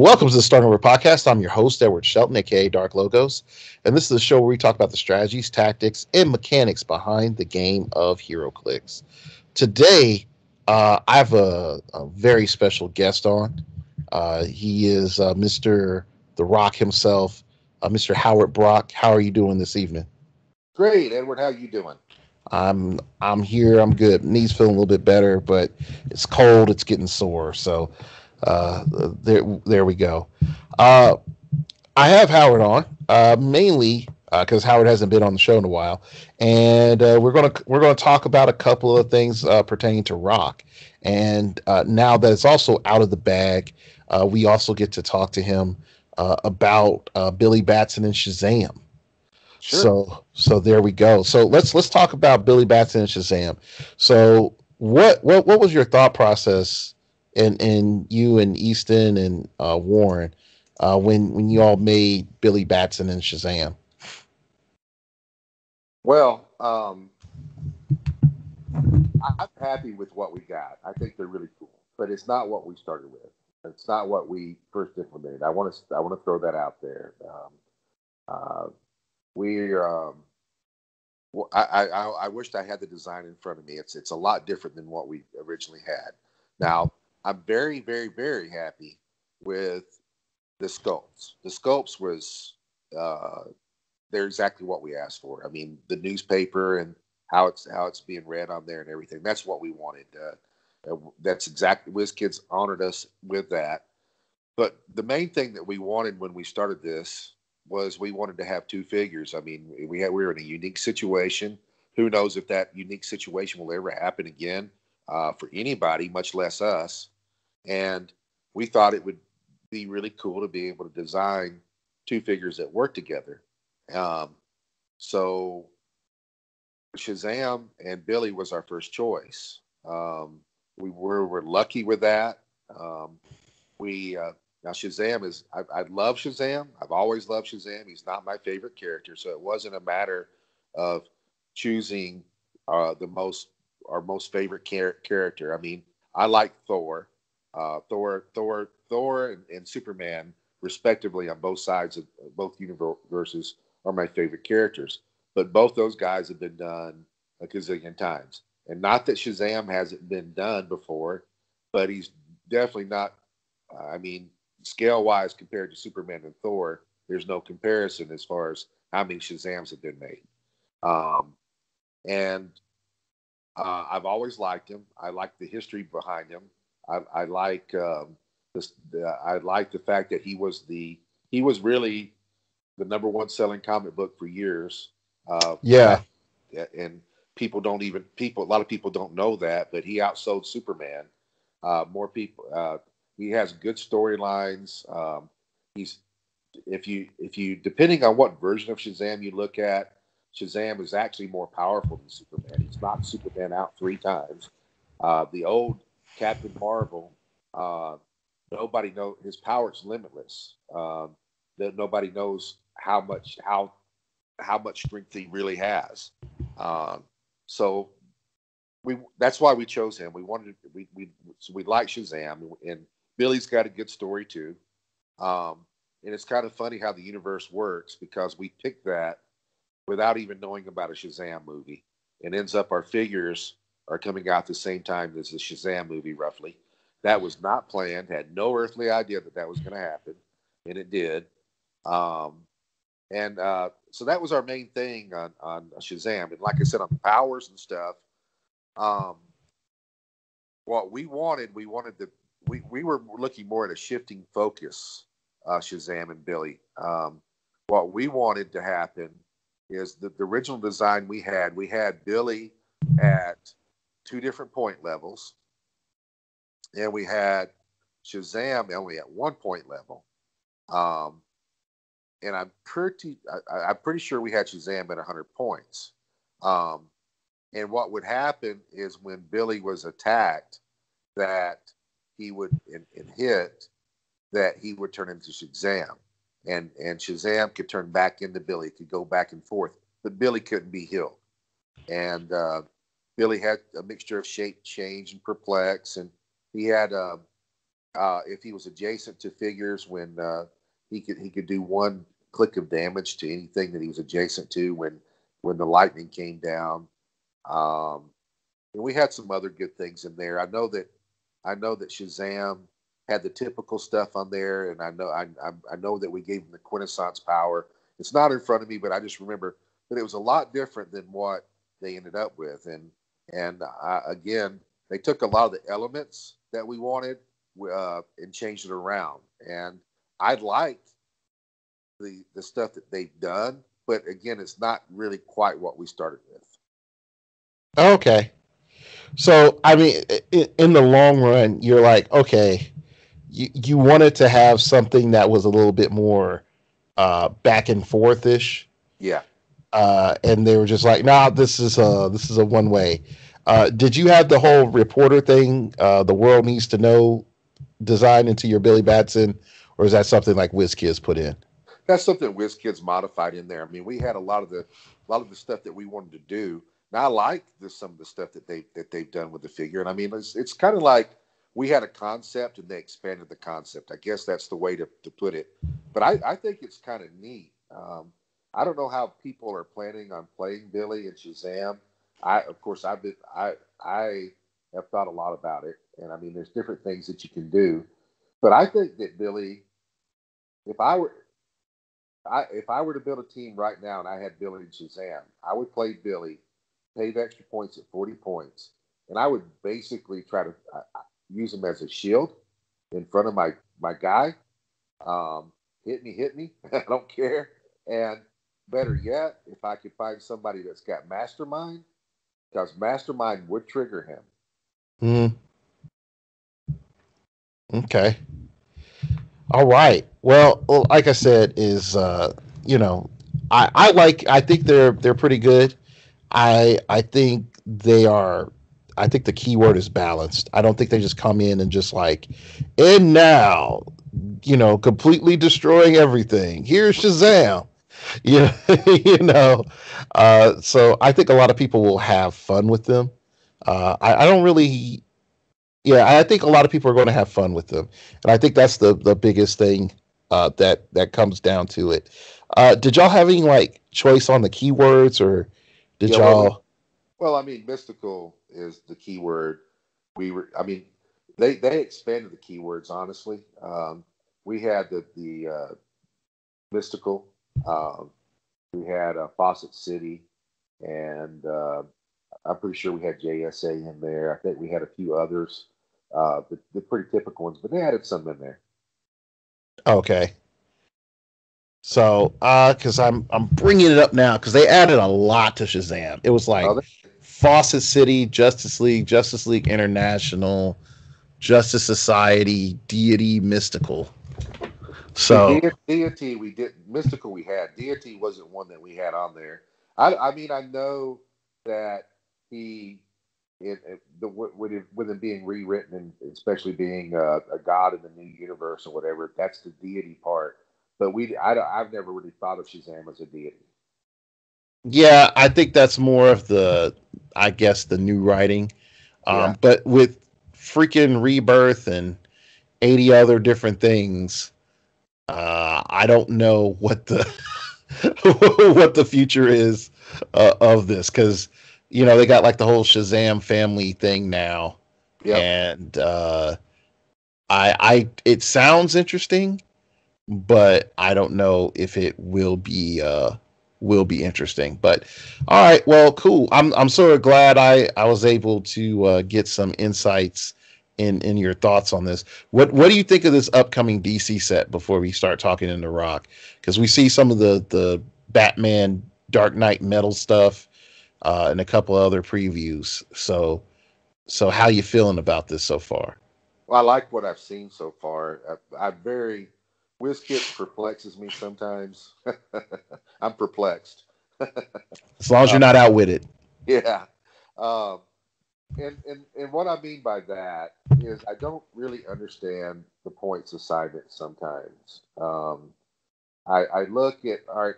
Welcome to the Starting Over podcast. I'm your host, Edward Shelton, aka Dark Logos, and this is the show where we talk about the strategies, tactics, and mechanics behind the game of heroclix. Today, I have a very special guest on. He is Mr. The Rock himself, Mr. Howard Brock. How are you doing this evening? Great, Edward. How you doing? I'm here. I'm good. Knees feeling a little bit better, but it's cold. It's getting sore. So there we go. Uh, I have Howard on mainly because Howard hasn't been on the show in a while, and we're gonna talk about a couple of things pertaining to rock. And now that it's also out of the bag, we also get to talk to him about Billy Batson and Shazam. Sure. So there we go. So let's talk about Billy Batson and Shazam. So what was your thought process in you and Easton and Warren when you all made Billy Batson and Shazam? Well, I'm happy with what we got. I think they're really cool, but it's not what we started with. It's not what we first implemented. I want to throw that out there. Uh, we I wished I had the design in front of me. It's a lot different than what we originally had. Now I'm very very very happy with the sculpts. The sculpts was uh, they're exactly what we asked for. I mean, the newspaper and how it's being read on there and everything. That's what we wanted. That's exactly WizKids honored us with that. But the main thing that we wanted when we started this was we wanted to have two figures. I mean, we were in a unique situation. Who knows if that unique situation will ever happen again for anybody, much less us. And we thought it would be really cool to be able to design two figures that work together. Um, so Shazam and Billy was our first choice. We were lucky with that. Um, we Now Shazam is I love Shazam. I've always loved Shazam. He's not my favorite character, so it wasn't a matter of choosing the most our most favorite character. I mean, I like Thor, Thor, and Superman, respectively, on both sides of both universes, are my favorite characters. But both those guys have been done a gazillion times, and not that Shazam hasn't been done before, but he's definitely not. I mean, scale wise, compared to Superman and Thor, there's no comparison as far as how many Shazams have been made. Um, and I've always liked him. I like the history behind him. I like this. I like the fact that he was really the number one selling comic book for years. Yeah, Back, and a lot of people don't know that, but he outsold Superman. More people. He has good storylines. He's if you depending on what version of Shazam you look at, Shazam is actually more powerful than Superman. He's knocked Superman out three times. The old Captain Marvel, uh, nobody knows his power is limitless. That nobody knows how much strength he really has. Um, so that's why we chose him. We like Shazam, and Billy's got a good story too. And it's kind of funny how the universe works because we picked that without even knowing about a Shazam movie. And ends up our figures are coming out the same time as the Shazam movie, roughly. That was not planned, had no earthly idea that that was going to happen, and it did. Um, and So that was our main thing on Shazam. And like I said, on the powers and stuff, um, what we wanted we were looking more at a shifting focus, Shazam and Billy. What we wanted to happen is the original design we had Billy at two different point levels, and we had Shazam only at one point level. Um, and I'm pretty sure we had Shazam at 100 points. Um, and what would happen is when Billy was attacked, that he would and hit, that he would turn into Shazam, and Shazam could turn back into Billy, could go back and forth, but Billy couldn't be healed. And Billy had a mixture of shape change and perplex, and he had if he was adjacent to figures when he could do one click of damage to anything that he was adjacent to when the lightning came down. Um, and we had some other good things in there. I know that Shazam had the typical stuff on there, and I know that we gave him the quintessence power. It's not in front of me, but I just remember that it was a lot different than what they ended up with, and again, they took a lot of the elements that we wanted and changed it around. And I liked the stuff that they've done, but again, it's not really quite what we started with. Okay. So, I mean, in the long run, you're like, okay, you wanted to have something that was a little bit more back and forth-ish, Yeah. and they were just like, nah, this is a one way. Did you have the whole reporter thing, the world needs to know design into your Billy Batson, or is that something like WizKids put in? That's something WizKids modified in there. I mean, we had a lot of the stuff that we wanted to do. And I like some of the stuff that they've done with the figure. And I mean, it's kind of like we had a concept and they expanded the concept. I guess that's the way to put it. But I think it's kind of neat. I don't know how people are planning on playing Billy and Shazam. Of course, I have thought a lot about it, and I mean, there's different things that you can do. But I think that Billy, if I were if I were to build a team right now and I had Billy and Shazam, I would play Billy, pay the extra points at 40 points, and I would basically try to use him as a shield in front of my guy. Um, hit me. I don't care. And better yet, if I could find somebody that's got Mastermind, because Mastermind would trigger him. Mm, okay. All right. Well, like I said, is you know, I think they're pretty good. I think they are. I think the key word is balanced. I don't think they just come in and just like, and now, completely destroying everything. Here's Shazam. You you know. So I think a lot of people will have fun with them. I don't really. Yeah, I think a lot of people are going to have fun with them, and I think that's the biggest thing that comes down to it. Did y'all have any like choice on the keywords, or did Yeah, well, y'all? I mean, mystical is the key word. I mean, they expanded the keywords. Honestly, we had the mystical. Um, we had Fawcett City, and I'm pretty sure we had JSA in there. I think we had a few others, the pretty typical ones, but they added some in there. Okay, so because I'm bringing it up now because they added a lot to Shazam. It was Oh, like Fawcett City, Justice League International, Justice Society, Deity, Mystical. see, So deity we did mystical we had deity wasn't one that we had on there. I mean I know that he with him being rewritten and especially being a god in the new universe or whatever, that's the deity part. But I've never really thought of Shazam as a deity. yeah, I think that's more of the, I guess, the new writing. Yeah, But with freaking Rebirth and 80 other different things, I don't know what the what the future is of this because they got like the whole Shazam family thing now, yep. and I it sounds interesting, but I don't know if it will be interesting. But all right, well, cool. I'm sort of glad I was able to get some insights in your thoughts on this. What do you think of this upcoming DC set before we start talking into Rock? Because we see some of the Batman Dark Knight Metal stuff and a couple of other previews. So how you feeling about this so far? Well, I like what I've seen so far. I'm very WizKids perplexes me sometimes. I'm perplexed. As long as uh, you're not outwitted. yeah. Um, and what I mean by that is I don't really understand the points assignment sometimes. I look at all right.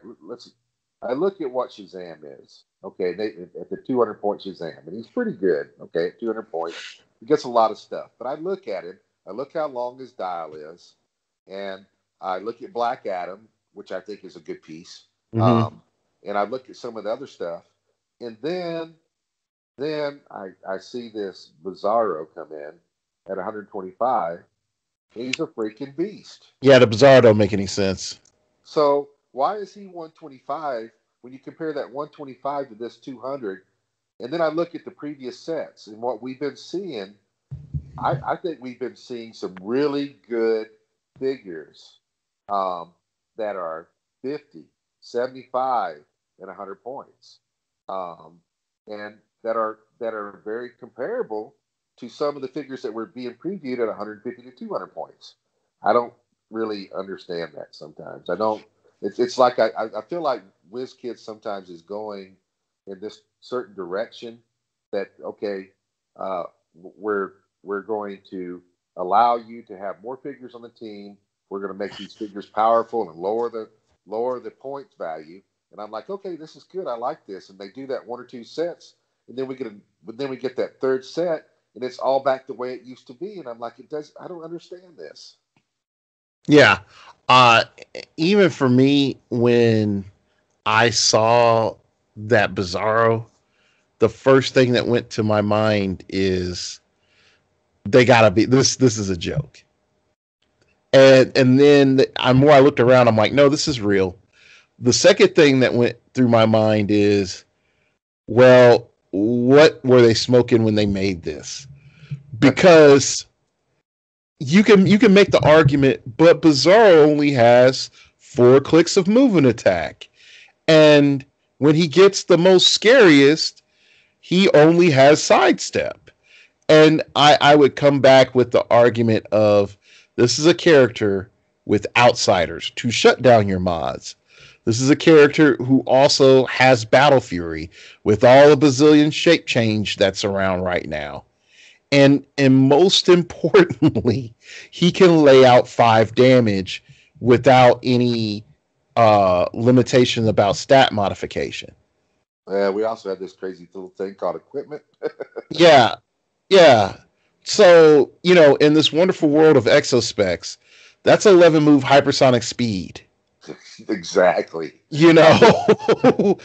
I look at what Shazam is. Okay, at the 200 point Shazam, and he's pretty good. Okay, at 200 points, he gets a lot of stuff. But I look at him I look how long his dial is, and I look at Black Adam, which I think is a good piece. Hmm. And I look at some of the other stuff, and then I see this Bizarro come in at 125, and he's a freaking beast. Yeah, the Bizarro don't make any sense. So why is he 125 when you compare that 125 to this 200? And then I look at the previous sets and what we've been seeing. I think we've been seeing some really good figures um, that are 50, 75, and 100 points, um, and that are very comparable to some of the figures that were being previewed at 150 to 200 points. I don't really understand that sometimes. I don't. It's like I feel like WizKids sometimes is going in this certain direction that okay, uh, we're we're going to allow you to have more figures on the team. We're going to make these figures powerful and lower the points value. And I'm like, okay, this is good. I like this. And they do that one or two sets, and then we get that third set, and it's all back the way it used to be. And I'm like, it does. I don't understand this. Yeah. Uh, Even for me, when I saw that Bizarro, the first thing that went to my mind is they gotta be this. This is a joke. And then I more I looked around, I'm like, no, this is real. The second thing that went through my mind is, well, what were they smoking when they made this? Because you can make the argument, but Bizarro only has 4 clicks of movement attack, and when he gets the most scariest, he only has sidestep. And I would come back with the argument of this is a character with outsiders to shut down your mods. This is a character who also has Battle Fury with all the bazillion shape change that's around right now. And most importantly, he can lay out 5 damage without any limitation about stat modification. We also have this crazy little thing called equipment. Yeah, yeah. So, in this wonderful world of exospecs, that's 11 move hypersonic speed. Exactly. You know,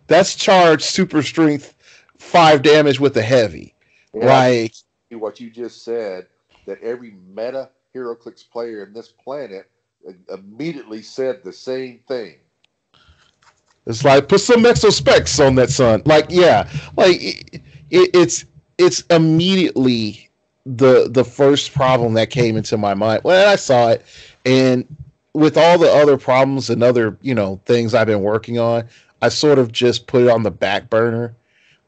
that's charged super strength 5 damage with a heavy. And I Like, what you just said that every meta HeroClix player in this planet immediately said the same thing. it's like put some exospecs on that sun. Like, yeah, like it's immediately the first problem that came into my mind when I saw it, and with all the other problems and other things I've been working on, I sort of just put it on the back burner.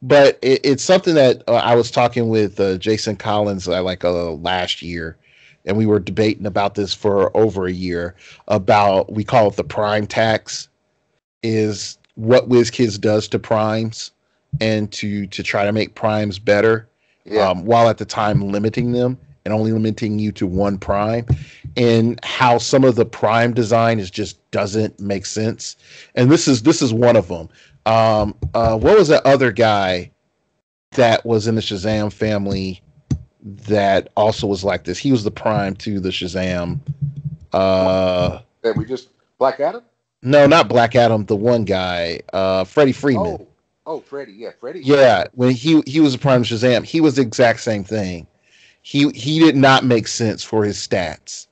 But it's something that I was talking with Jason Collins like last year, and we were debating about this for over a year about we call it the prime tax is what WizKids does to primes and to try to make primes better, Yeah. while at the time limiting them and only limiting you to one prime, and how some of the prime design is just doesn't make sense. And this is one of them. What was that other guy that was in the Shazam family that also was like this? He was the prime to the Shazam. That we just Black Adam. No, not Black Adam. The one guy, Freddie Freeman. Oh, oh, Freddie. Yeah, Freddie. Yeah, when he was a prime Shazam, he was the exact same thing. He did not make sense for his stats,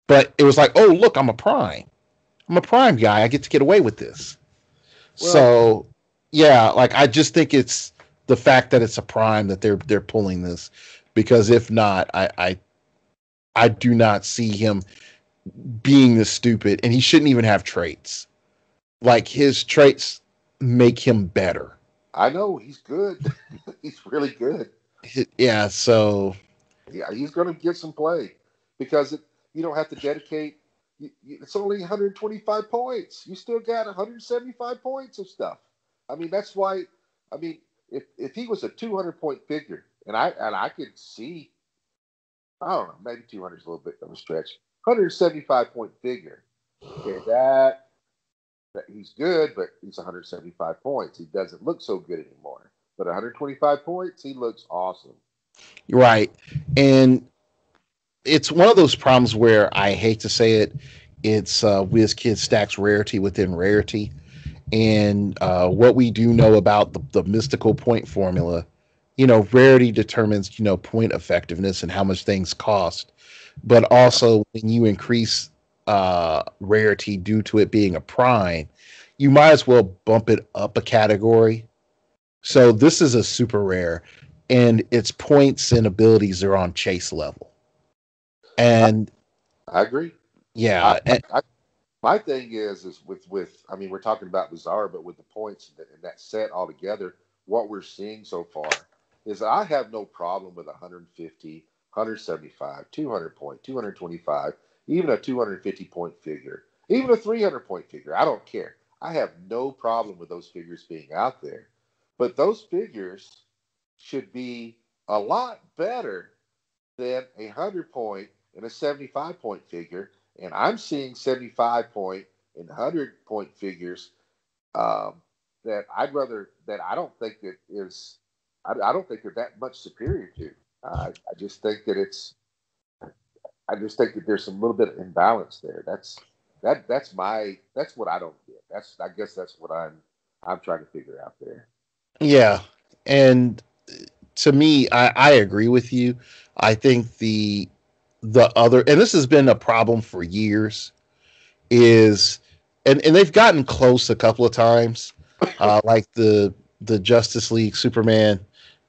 but it was like, oh look, I'm a prime. I'm a prime guy. I get to get away with this. Well, So yeah, like I just think it's the fact that it's a prime that they're pulling this, because if not, I do not see him being this stupid, and he shouldn't even have traits. Like his traits make him better. I know he's good. He's really good. Yeah, so Yeah, he's going to get some play because you don't have to dedicate. It's only 125 points. You still got 175 points of stuff. I mean, that's why. I mean, if he was a 200-point figure, and I could see, I don't know, maybe 200 is a little bit of a stretch. 175-point figure. Okay, that he's good, but he's 175 points. He doesn't look so good anymore. But 125 points, he looks awesome. right. And it's one of those problems where I hate to say it. It's WizKid stacks rarity within rarity, and what we do know about the mystical point formula, rarity determines point effectiveness and how much things cost. But Yeah, also, when you increase rarity due to it being a prime, you might as well bump it up a category. So this is a super rare, and its points and abilities are on chase level. I, And I agree. I, yeah, I My thing is with I mean we're talking about Bizarro, but with the points and that set altogether, what we're seeing so far is I have no problem with 150, 175, 200 point, 225, even a 250 point figure, even a 300 point figure. I don't care. I have no problem with those figures being out there, but those figures should be a lot better than a 100 point and a 75 point figure. And I'm seeing 75 point and 100 point figures um, that I don't think that is, I don't think they're that much superior to. I just think that I just think that there's some little bit of imbalance there. That's what I don't get. I guess that's what I'm trying to figure out there. yeah. And to me, I agree with you. I think the other, and this has been a problem for years, is, and they've gotten close a couple of times, like the Justice League Superman,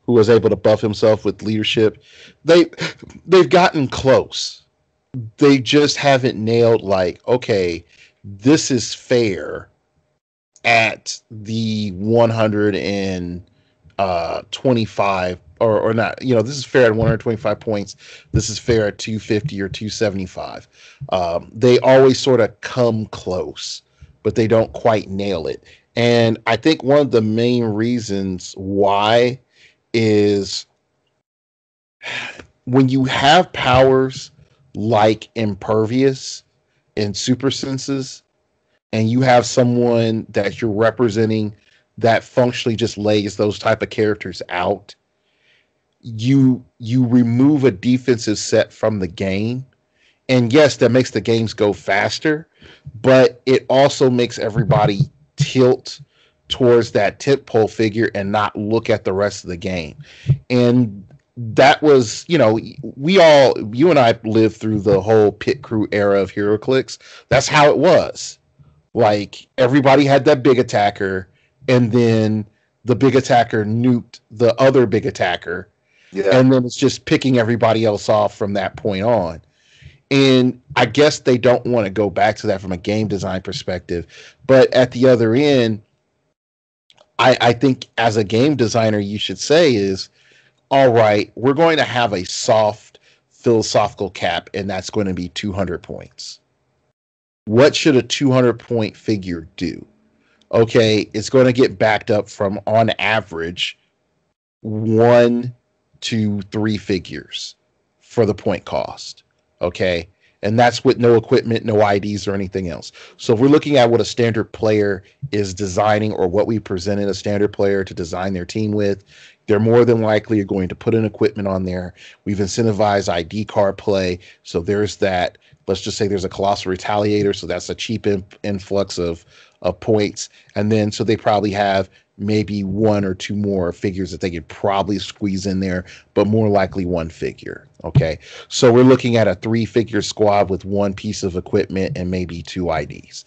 who was able to buff himself with leadership. They they've gotten close. They just haven't nailed, like, okay, this is fair at the 125, or not, this is fair at 125 points, this is fair at 250 or 275. They always sort of come close, but they don't quite nail it. And I think one of the main reasons why is when you have powers like impervious and super senses, and you have someone that you're representing that functionally just lays those type of characters out, you remove a defensive set from the game. And yes, that makes the games go faster, but it also makes everybody tilt towards that tip pole figure and not look at the rest of the game. And that was, you and I lived through the whole pit crew era of heroclix. That's how it was. Like, everybody had that big attacker, and then the big attacker nuked the other big attacker, Yeah, and then it's just picking everybody else off from that point on. And I guess they don't want to go back to that from a game design perspective. But at the other end, I think as a game designer, you should say is, all right, we're going to have a soft philosophical cap, and that's going to be 200 points. What should a 200 point figure do? Okay, it's going to get backed up from, on average, 1 to 3 figures for the point cost. Okay, and that's with no equipment, no IDs, or anything else. So if we're looking at what a standard player is designing, or what we presented a standard player to design their team with, they're more than likely going to put in equipment on there. We've incentivized ID card play, so there's that. Let's just say there's a colossal retaliator, so that's a cheap influx of points. And then so they probably have maybe 1 or 2 more figures that they could probably squeeze in there, but more likely one figure. Okay, so we're looking at a 3 figure squad with 1 piece of equipment and maybe 2 IDs.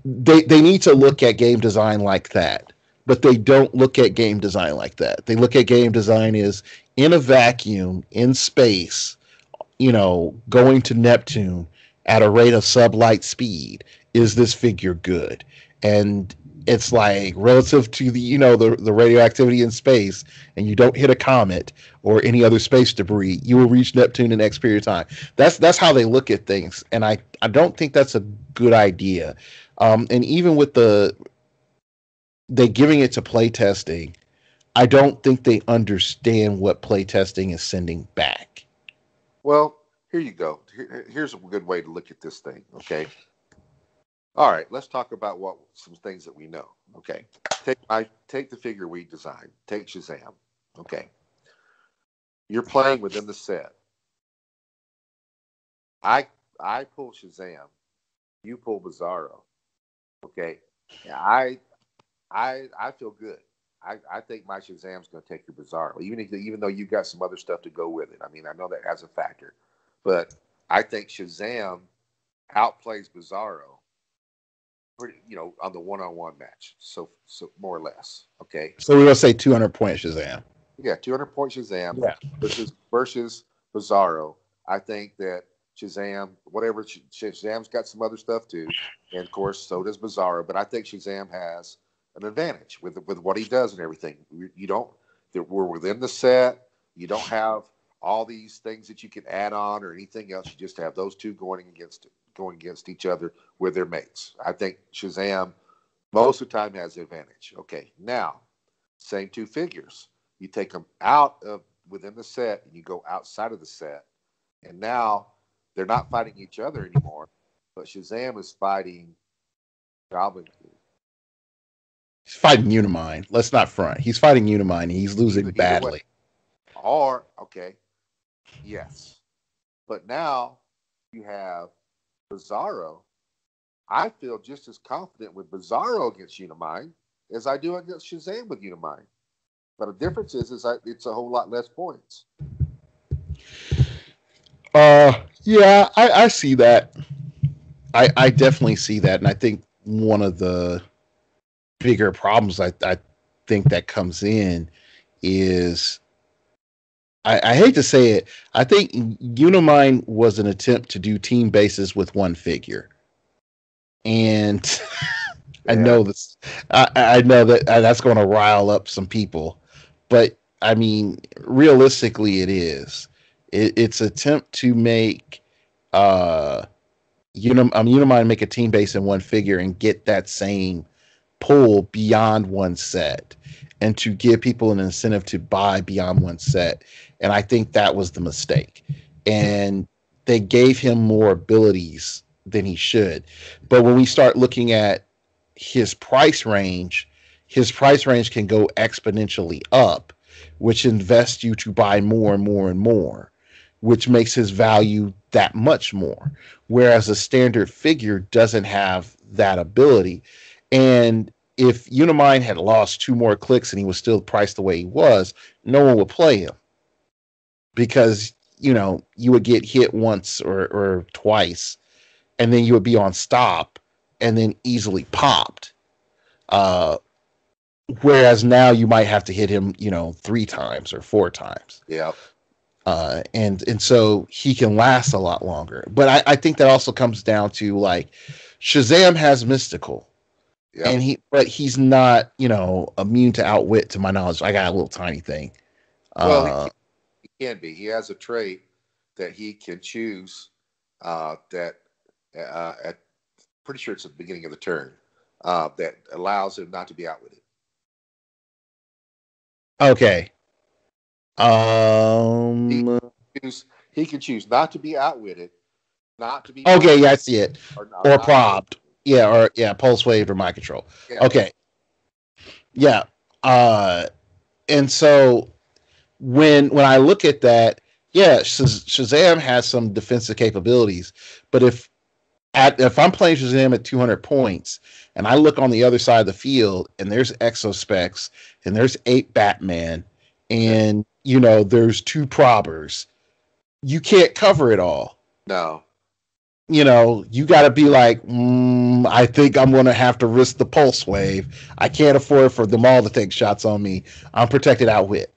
They need to look at game design like that, but they don't look at game design like that. They look at game design as, in a vacuum, in space, going to Neptune at a rate of sublight speed. Is this figure good? And it's like, relative to the radioactivity in space, and you don't hit a comet or any other space debris, you will reach Neptune in X period of time. That's how they look at things, and I don't think that's a good idea. And even with they giving it to playtesting, I don't think they understand what playtesting is sending back. well, here you go. Here's a good way to look at this thing. Okay. All right. Let's talk about what some things that we know. Okay. Take the figure we designed. Take Shazam. Okay. You're playing within the set. I I pull Shazam, you pull Bizarro. Okay, yeah, I feel good. I think my Shazam's going to take your Bizarro, even though you got some other stuff to go with it. I mean, I know that has a factor, but I think Shazam outplays Bizarro, on the one-on-one match. So more or less, okay. So we're gonna say 200 point Shazam. Yeah, 200 point Shazam Yeah. versus Bizarro. I think that Shazam's got some other stuff too, and of course so does Bizarro. But I think Shazam has an advantage with what he does and everything. You don't. We're within the set. You don't have all these things that you can add on or anything else. You just have those two going against each other with their mates. I think Shazam most of the time has the advantage. Okay, now same two figures. You take them out of within the set and you go outside of the set, and now they're not fighting each other anymore. But Shazam is fighting Goblin King. He's fighting Unimind. Let's not front. He's fighting Unimind, and he's losing Either way, badly. or okay, yes, but now you have Bizarro. I feel just as confident with Bizarro against Unimind as I do against Shazam with Unimind. But the difference is it's a whole lot less points. Yeah, I see that. I definitely see that, and I think one of the bigger problems I think that comes in is I hate to say it. I think Unimind was an attempt to do team bases with one figure, and I Yeah. know this. I know that that's going to rile up some people, but I mean, realistically, it is. It's attempt to make Unimind make a team base in one figure and get that same pull beyond one set, and to give people an incentive to buy beyond one set. And I think that was the mistake. And they gave him more abilities than he should. But when we start looking at his price range, his price range can go exponentially up, which invests you to buy more and more and more, which makes his value that much more. Whereas a standard figure doesn't have that ability. And if Unimind had lost two more clicks and he was still priced the way he was, no one would play him because you would get hit once or twice, and then you would be on stop and then easily popped. Uh, Whereas now you might have to hit him, three times or four times. Yeah. And so he can last a lot longer. But I think that also comes down to like Shazam has mystical, Yeah. and he's not immune to outwit. To my knowledge, I got a little tiny thing. Well, Uh, he can be. He has a trait that he can choose. That at pretty sure it's at the beginning of the turn. That allows him not to be outwitted. okay. He Um. he can choose not to be outwitted, not to be Okay. mind, Yeah, I see it. or Or not to be. probbed. Yeah. Or yeah. Pulse wave or mind control. Yeah. Okay. Yeah. Uh. And so when I look at that, yeah, Shazam has some defensive capabilities, but if I'm playing Shazam at 200 points and I look on the other side of the field and there's Exospecs and there's 8 Batman Okay. and there's 2 probbers, you can't cover it all. No. You got to be like, I think I'm going to have to risk the pulse wave. I can't afford for them all to take shots on me. I'm protected outwit.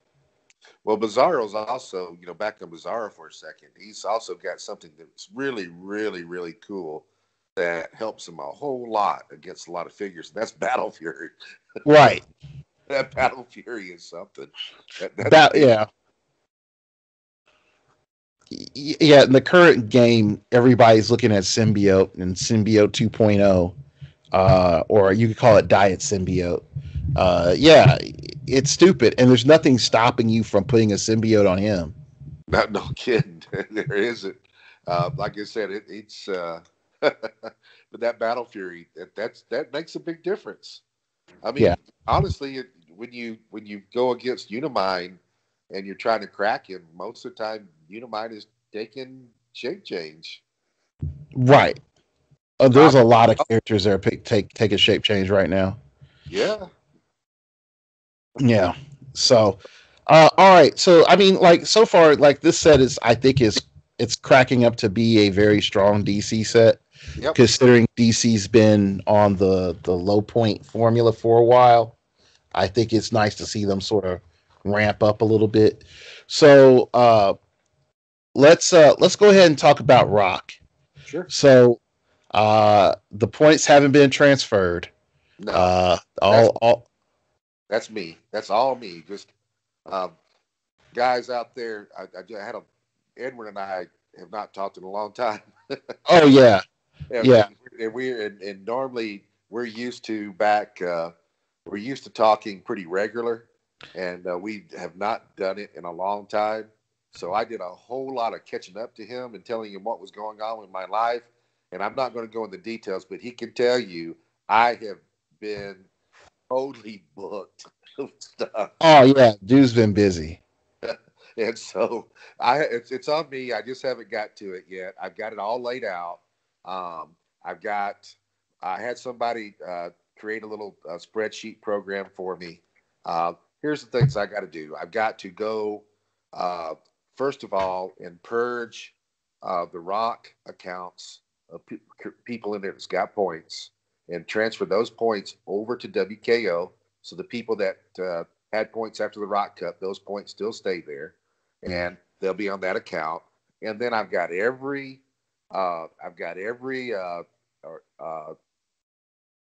Well, Bizarro's also, back on Bizarro for a second. He's also got something that's really, really, really cool that helps him a whole lot against a lot of figures. And that's Battle Fury. Right. That Battle Fury is something. That's That big. yeah. Yeah, in the current game, everybody's looking at Symbiote and Symbiote 2.0, or you could call it Diet Symbiote. Yeah, it's stupid, and there's nothing stopping you from putting a symbiote on him. Not no kidding. There isn't. Like I said, it's but that Battle Fury that makes a big difference. I Yeah, mean, honestly, when you go against Unimind and you're trying to crack him, most of the time Unimind is taking shape change. Right. There's Rock, a lot of characters that are take a shape change right now. yeah, Yeah. So, all right. So, I mean, like so far, like this set is, I think is it's cracking up to be a very strong DC set, yep, considering DC's been on the low point formula for a while. I think it's nice to see them sort of ramp up a little bit. So, let's go ahead and talk about Rock. sure. So, the points haven't been transferred. No, Uh, that's all that's me. That's all me. Just um, guys out there. I had a Edward and I have not talked in a long time. Oh yeah, yeah. And normally we're used to back. We're used to talking pretty regular, and we have not done it in a long time. So I did a whole lot of catching up to him and telling him what was going on in my life. And I'm not going to go into details, but he can tell you I have been totally booked with stuff. Oh yeah, dude's been busy. And so it's on me. I just haven't got to it yet. I've got it all laid out. Um, I've got I had somebody create a little spreadsheet program for me. Here's the things I got to do. I've got to go uh, first of all and purge the Rock accounts of people in there that's got points and transfer those points over to WKO. So the people that had points after the Rock Cup, those points still stay there, and they'll be on that account. And then I've got every uh,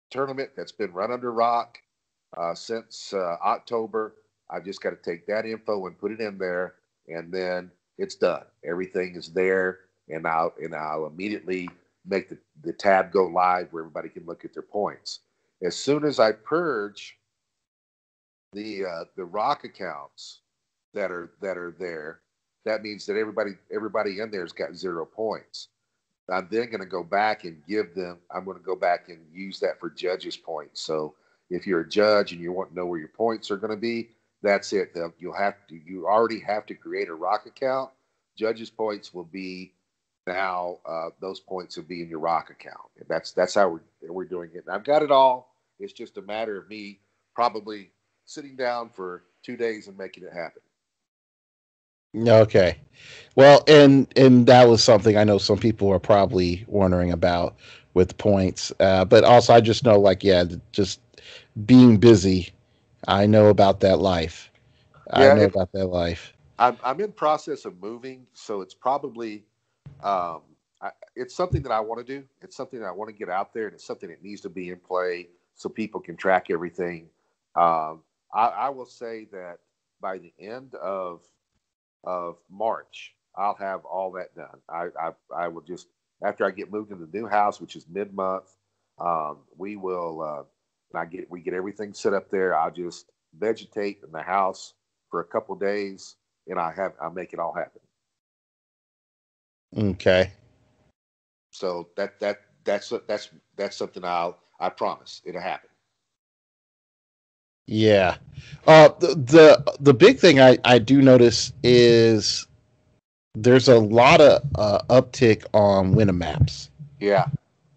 tournament that's been run under Rock since October. I've just got to take that info and put it in there, and then it's done. Everything is there, and I'll immediately make the tab go live where everybody can look at their points. As soon as I purge the Rock accounts that are there, that means that everybody in there's got 0 points. I'm then going to go back and give them. I'm going to go back and use that for judges' points. So if you're a judge and you want to know where your points are going to be, that's it. You already have to create a Rock account. Judges' points will be now. Those points will be in your Rock account. And that's how we're doing it. And I've got it all. It's just a matter of me probably sitting down for 2 days and making it happen. Okay. Well, and that was something I know some people are probably wondering about with the points. But also, I just know, like, yeah, just being busy. I know about that life. I Yeah, know about that life. I'm in process of moving, so it's probably um, it's something that I want to do. It's something that I want to get out there, and it's something that needs to be in play so people can track everything. I will say that by the end of March, I'll have all that done. I will just after I get moved into the new house, which is mid month, we will. And we get everything set up there. I'll just vegetate in the house for a couple of days, and I'll make it all happen. Okay. So that's something I promise it'll happen. Yeah. The big thing I do notice is there's a lot of uptick on Wynnum Maps. Yeah,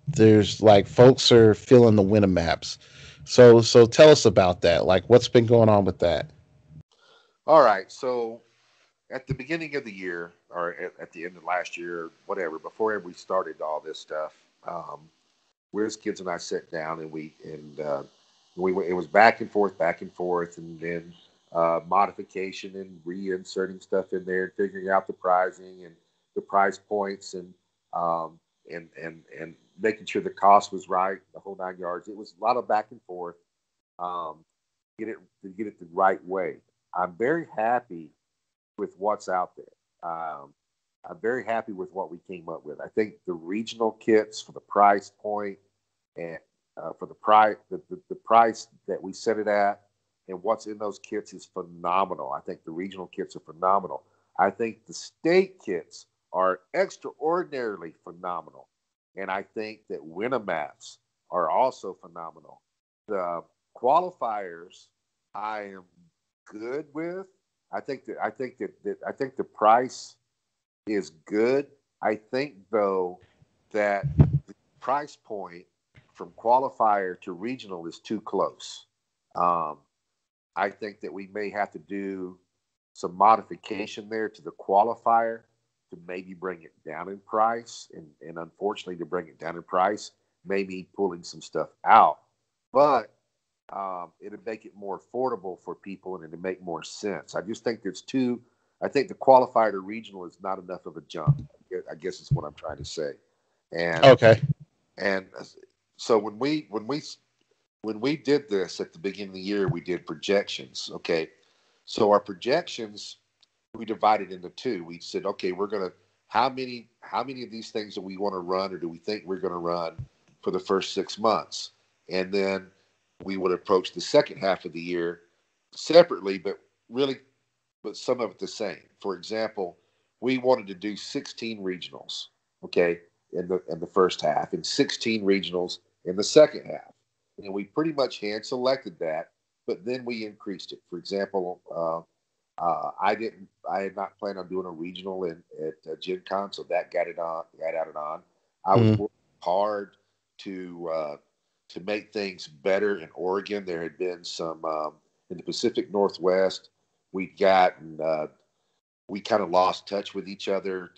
There's like folks are filling the Wynnum Maps. So tell us about that. Like what's been going on with that? all right. So at the beginning of the year, or at the end of last year, or whatever, before we started all this stuff, um, Wiz kids and I sat down and it was back and forth, and then modification and reinserting stuff in there, and figuring out the pricing and the price points, um, and making sure the cost was right, the whole 9 yards. It was a lot of back and forth. Um, get it the right way. I'm very happy with what's out there. I'm very happy with what we came up with. I think the regional kits for the price point and for the price that we set it at and what's in those kits is phenomenal. I think the regional kits are phenomenal. I think the state kits are extraordinarily phenomenal. And I think that Wynnum Apps are also phenomenal. The qualifiers I am good with. I think the price is good. I think though that the price point from qualifier to regional is too close. Um, I think that we may have to do some modification there to the qualifier to maybe bring it down in price. And unfortunately, to bring it down in price, maybe pulling some stuff out. But it'll make it more affordable for people and it'll make more sense. I just think I think the qualifier to regional is not enough of a jump. I guess is what I'm trying to say. And Okay. and so when we did this at the beginning of the year, we did projections. Okay, so our projections we divided into two. We said, okay, we're gonna how many of these things do we want to run, or do we think we're going to run for the first 6 months, and then we would approach the second half of the year separately, but some of it the same. For example, we wanted to do 16 regionals, okay, in the first half, and 16 regionals in the second half, and we pretty much hand selected that, but then we increased it. For example, I had not planned on doing a regional at Gen Con, so that got added on. I was Mm-hmm. working hard to make things better in Oregon. There had been some in the Pacific Northwest. We'd gotten we kind of lost touch with each other.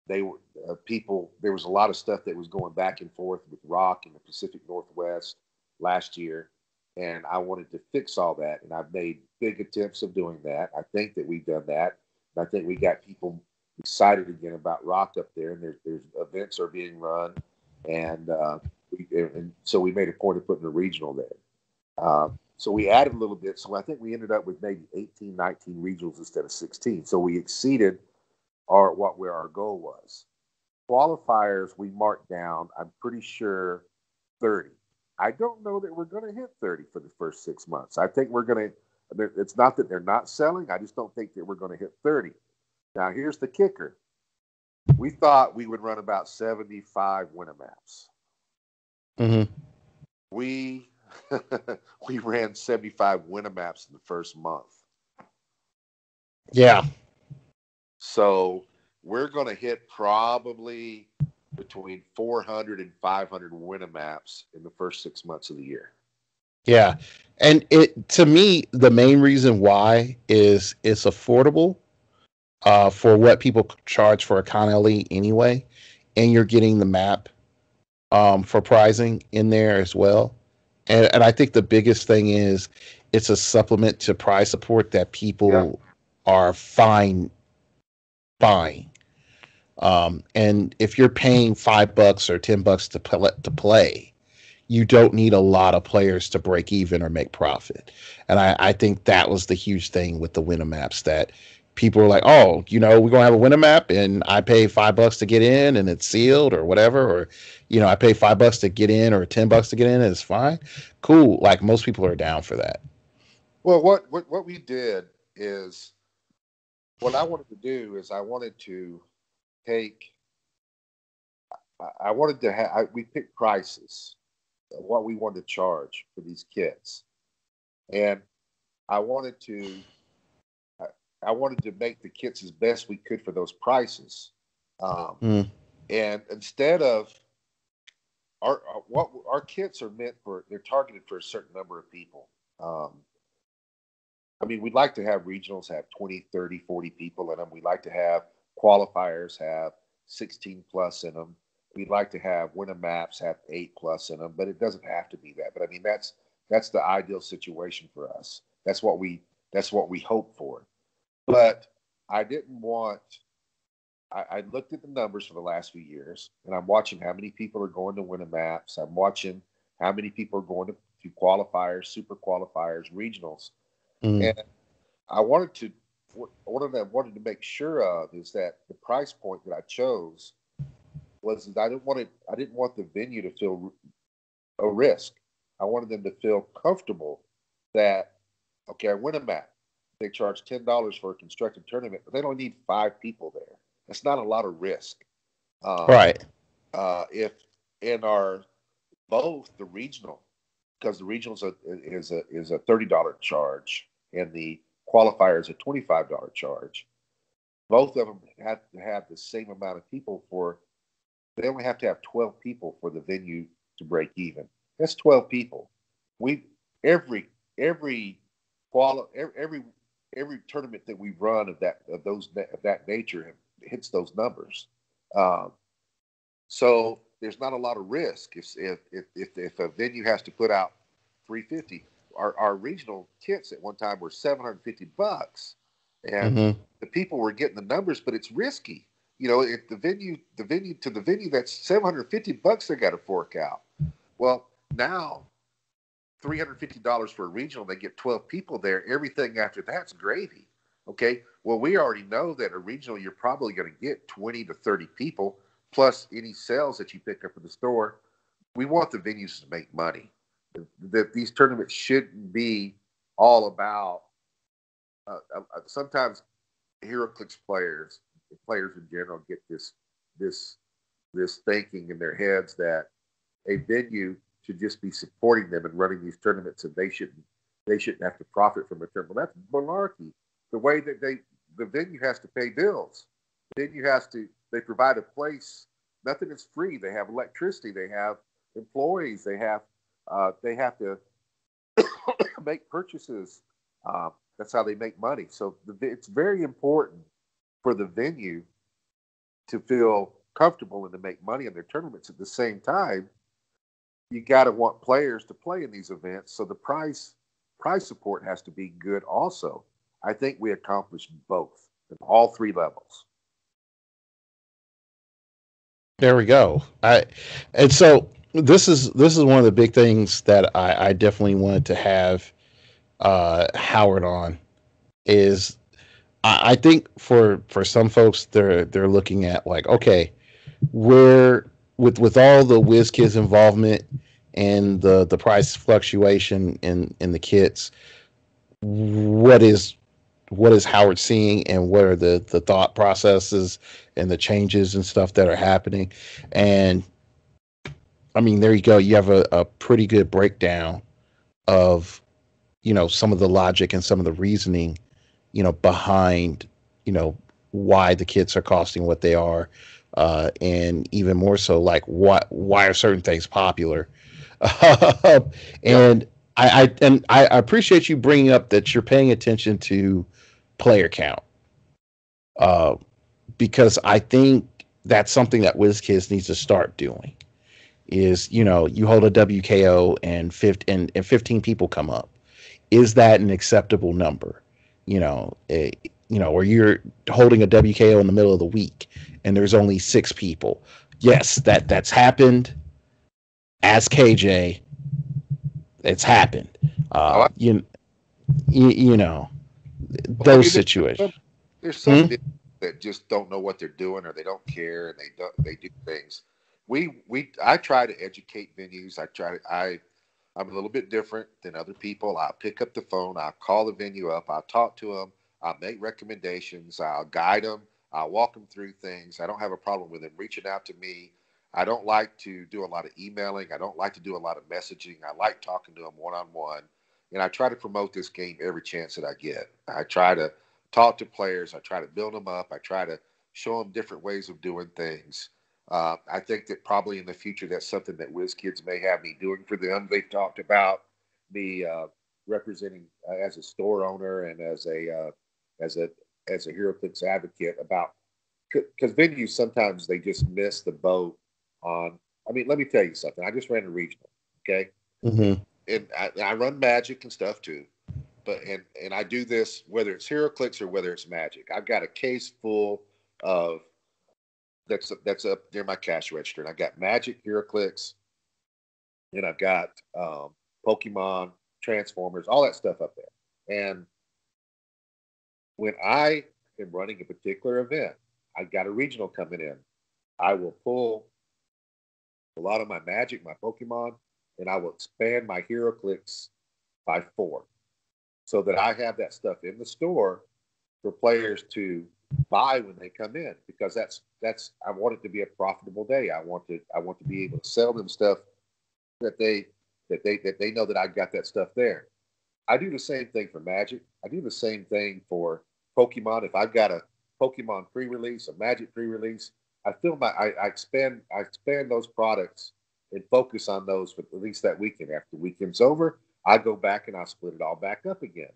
They were people. There was a lot of stuff that was going back and forth with rock in the Pacific Northwest last year, and I wanted to fix all that. And I've made big attempts of doing that. I think that we've done that. And I think we got people excited again about rock up there. And there's events are being run, and so we made a point of putting a regional there. So we added a little bit. So I think we ended up with maybe 18, 19 regionals instead of 16. So we exceeded where our goal was. Qualifiers we marked down, I'm pretty sure 30. I don't know that we're going to hit 30 for the first 6 months. I think we're going to, it's not that they're not selling. I just don't think that we're going to hit 30. Now, here's the kicker. We thought we would run about 75 Wynnum Apps. Mm-hmm. We we ran 75 Wynnum Apps in the first month. Yeah. So we're going to hit probably between 400 and 500 Wynnum Apps in the first 6 months of the year. Yeah. And it to me, the main reason why is it's affordable for what people charge for a Connelly anyway, and you're getting the map for pricing in there as well. And I think the biggest thing is it's a supplement to prize support that Yeah. people are fine buying. And if you're paying $5 or $10 to play, you don't need a lot of players to break even or make profit. And I think that was the huge thing with the Wynnum Apps that people were like, oh, we're gonna have a Wynnum App, and I pay $5 to get in, and it's sealed or whatever, or I pay $5 to get in or $10 to get in, and it's fine, cool. Like most people are down for that. Well, what we did is what I wanted to do is I wanted to take I wanted to have we picked prices of what we wanted to charge for these kits, and I wanted to I, I wanted to make the kits as best we could for those prices. Um, Mm, and instead of what our kits are meant for, they're targeted for a certain number of people. Um, I mean, we'd like to have regionals have 20, 30, 40 people in them. We'd like to have qualifiers have 16 plus in them. We'd like to have Wynnum Apps have 8 plus in them, but it doesn't have to be that. But I mean, that's the ideal situation for us. That's what we hope for. But I didn't want. I looked at the numbers for the last few years, and I'm watching how many people are going to Wynnum Apps. I'm watching how many people are going to qualifiers, super qualifiers, regionals, mm, and I wanted to make sure of is that the price point that I chose was that I didn't want the venue to feel a risk. I wanted them to feel comfortable that okay, I win a map. They charge $10 for a constructed tournament, but they don't need 5 people there. That's not a lot of risk. Um, right. if in our both the regional, because the regional is a $30 charge and the qualifier is a $25 charge. Both of them have to have the same amount of people for they only have to have 12 people for the venue to break even. That's 12 people. We every every every tournament that we run of that nature hits those numbers. Um, so there's not a lot of risk if a venue has to put out 350. Our regional kits at one time were $750, and Mm-hmm. the people were getting the numbers, but it's risky. You know, if the venue that's $750 they got to fork out. Well, now $350 for a regional, they get 12 people there. Everything after that's gravy. Okay. Well, we already know that a regional, you're probably going to get 20 to 30 people plus any sales that you pick up in the store. We want the venues to make money. That these tournaments shouldn't be all about. Sometimes heroclix players in general, get this this thinking in their heads that a venue should just be supporting them and running these tournaments, and they shouldn't have to profit from a tournament. Well, that's malarkey. The way that the venue has to pay bills, the venue has to they provide a place. Nothing is free. They have electricity. They have employees. They have to make purchases. That's how they make money. So it's very important for the venue to feel comfortable and to make money in their tournaments. At the same time, you got to want players to play in these events, so the prize support has to be good also. I think we accomplished both at all three levels. There we go. And so this is one of the big things that I definitely wanted to have Howard on is I think for some folks they're looking at like, okay, where with all the WizKids involvement and the price fluctuation in the kits, what is Howard seeing, and what are the thought processes and the changes and stuff that are happening? And I mean, there you go. You have a pretty good breakdown of, some of the logic and some of the reasoning, behind, why the kits are costing what they are, and even more so, like why are certain things popular? Yep. And I appreciate you bringing up that you're paying attention to player count, uh, because I think that's something that WizKids needs to start doing. Is, you hold a WKO and 15 people come up. Is that an acceptable number? Or you're holding a WKO in the middle of the week and there's only 6 people. Yes, that's happened. As KJ, it's happened. Oh, You know well, I those mean, situations. there's Hmm? some that just don't know what they're doing, or they don't care, and they do things. I try to educate venues. I'm a little bit different than other people. I'll pick up the phone. I'll call the venue up. I'll talk to them. I'll make recommendations. I'll guide them. I'll walk them through things. I don't have a problem with them reaching out to me. I don't like to do a lot of emailing. I don't like to do a lot of messaging. I like talking to them one on one. And I try to promote this game every chance that I get. I try to talk to players. I try to build them up. I try to show them different ways of doing things. I think that probably in the future, that's something that WizKids may have me doing for them. They've talked about me representing as a store owner and as a as a HeroClix advocate about, because venues sometimes they just miss the boat on. I mean, let me tell you something. I just ran a regional, okay, and, Hmm. I run Magic and stuff too. But and I do this whether it's HeroClix or whether it's Magic. I've got a case full of that's up near my cash register, and I got Magic, HeroClix, and I've got Pokemon, Transformers, all that stuff up there. And when I am running a particular event, I've got a regional coming in. I will pull a lot of my Magic, my Pokemon, and I will expand my HeroClix by 4, so that I have that stuff in the store for players to buy when they come in, because that's I want it to be a profitable day. I want to be able to sell them stuff that they know that I got that stuff there. I do the same thing for Magic. I do the same thing for Pokemon. If I've got a Pokemon pre-release, a Magic pre-release, I expand those products and focus on those for at least that weekend. After the weekend's over, I go back and I split it all back up again.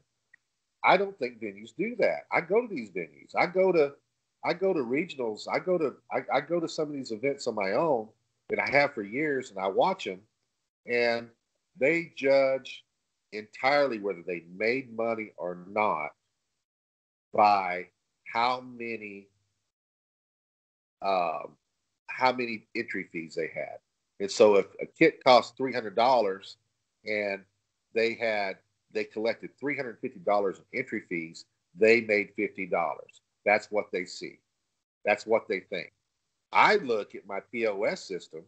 I don't think venues do that. I go to these venues. I go to regionals. I go to some of these events on my own that I have for years, and I watch them, and they judge entirely whether they made money or not by how many um, how many entry fees they had. And so if a kit cost $300 and they collected $350 in entry fees, they made $50. That's what they see. That's what they think. I look at my POS system.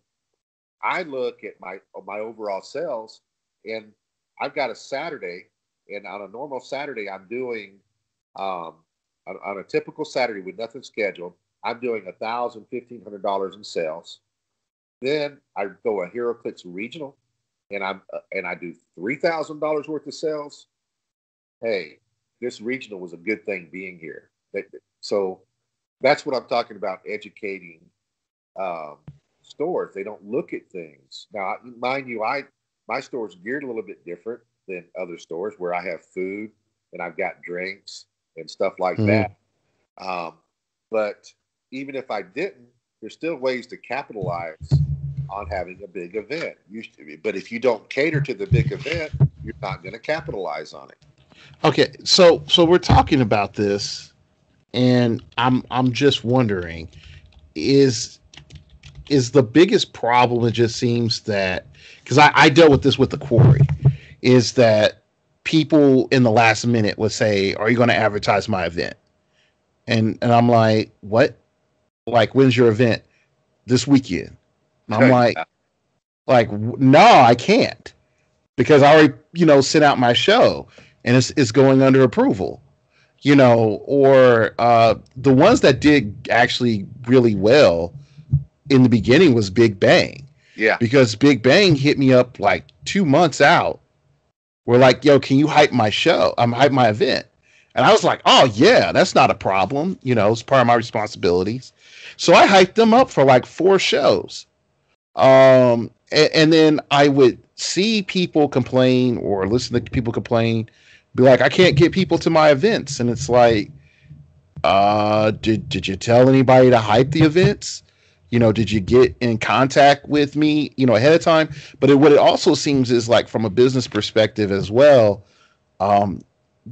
I look at my overall sales, and I've got a Saturday, and on a normal Saturday, I'm doing on a typical Saturday with nothing scheduled, I'm doing $1,000, $1,500 in sales. Then I go a heroclix regional, and I do $3,000 worth of sales. Hey, this regional was a good thing being here. So that's what I'm talking about. Educating um, stores. They don't look at things now. Mind you, my store is geared a little bit different than other stores where I have food and I've got drinks and stuff like Mm-hmm. that. But even if I didn't, there's still ways to capitalize on having a big event. But if you don't cater to the big event, you're not going to capitalize on it. Okay, so we're talking about this, and I'm just wondering, is is the biggest problem? It just seems that, because I dealt with this with the quarry, is that people in the last minute would say, "Are you going to advertise my event?" And I'm like, "What? Like, when's your event? This weekend?" And I'm Yeah, like, no, I can't, because I already, sent out my show, and it's going under approval. Or the ones that did actually really well in the beginning was Big Bang, yeah. because Big Bang hit me up like 2 months out. We're like, yo, can you hype my show? Hype my event. And I was like, oh yeah, that's not a problem. It's part of my responsibilities. So I hyped them up for like 4 shows. And then I would see people complain or listen to people complain, be like, I can't get people to my events. And it's like, did you tell anybody to hype the events? Did you get in contact with me, ahead of time? But what it also seems is, like, from a business perspective as well, um,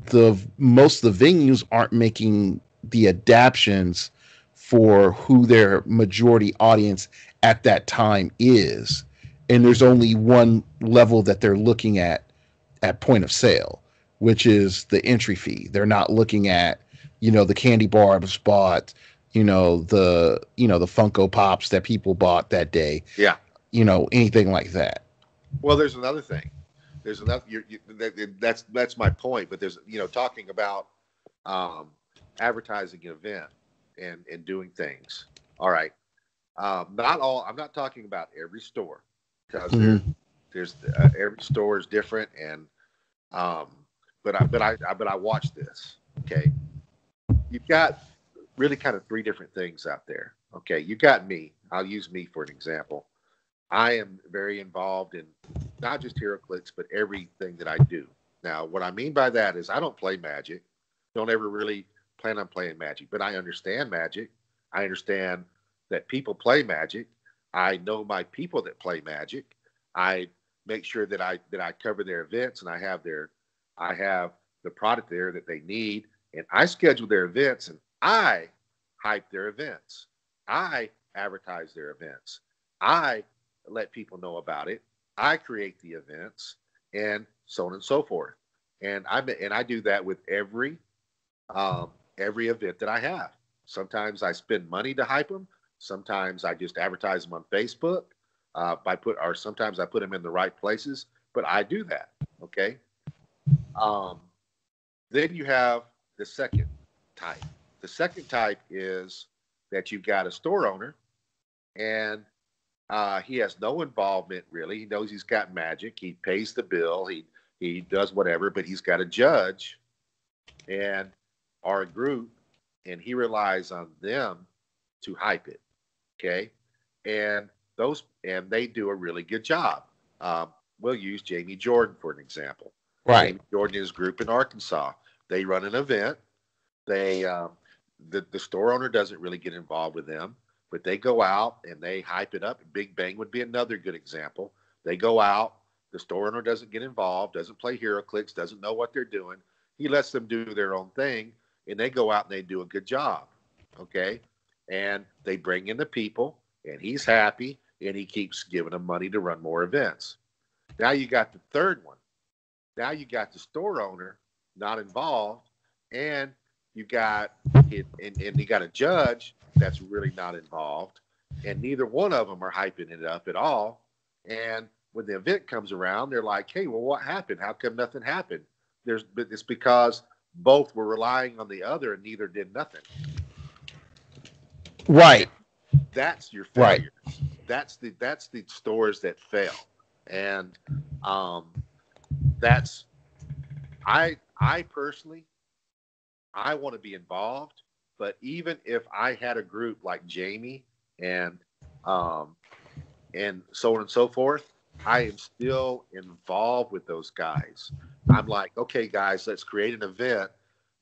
the most of the venues aren't making the adaptions for who their majority audience at that time is, and there's only one level that they're looking at point of sale, which is the entry fee. They're not looking at, the candy bars bought, the Funko Pops that people bought that day, Yeah. anything like that. Well, there's another thing. There's another. That's my point. But there's talking about um, advertising an event and doing things. All right. Not all. I'm not talking about every store, because Mm-hmm. there's every store is different, and um, but I watch this. Okay, you've got really kind of three different things out there. Okay, you got me. I'll use me for an example. I am very involved in not just HeroClix, but everything that I do. Now, what I mean by that is I don't play Magic. Don't ever really plan on playing Magic, but I understand Magic. I understand that people play Magic. I know my people that play Magic. I make sure that I cover their events, and I have the product there that they need, and I schedule their events, and I hype their events. I advertise their events. I let people know about it. I create the events, and so on and so forth. And I do that with every event that I have. Sometimes I spend money to hype them. Sometimes I just advertise them on Facebook. Sometimes I put them in the right places. But I do that. Okay. Um, then you have the second type. The second type is that you've got a store owner, and he has no involvement really. He knows he's got Magic. He pays the bill. He does whatever, but he's got a judge and our group, and he relies on them to hype it. Okay, and they do a really good job. We'll use Jamie Jordan for an example. Right. Jamie Jordan and his group in Arkansas. They run an event. They the store owner doesn't really get involved with them, but they go out and they hype it up. Big Bang would be another good example. They go out. The store owner doesn't get involved, doesn't play heroclix, doesn't know what they're doing. He lets them do their own thing, and they go out and they do a good job. Okay, and they bring in the people, and he's happy, and he keeps giving them money to run more events. Now you got the third one. Now you got the store owner not involved, and you got and you got a judge that's really not involved, and neither one of them are hyping it up at all. And when the event comes around, they're like, "Hey, well, what happened? How come nothing happened?" But it's because both were relying on the other, and neither did nothing. Right. That's your Right. failures. That's the stores that fail, and that's I personally I want to be involved, but even if I had a group like Jamie and um, and so on and so forth, I am still involved with those guys. I'm like, okay, guys, let's create an event.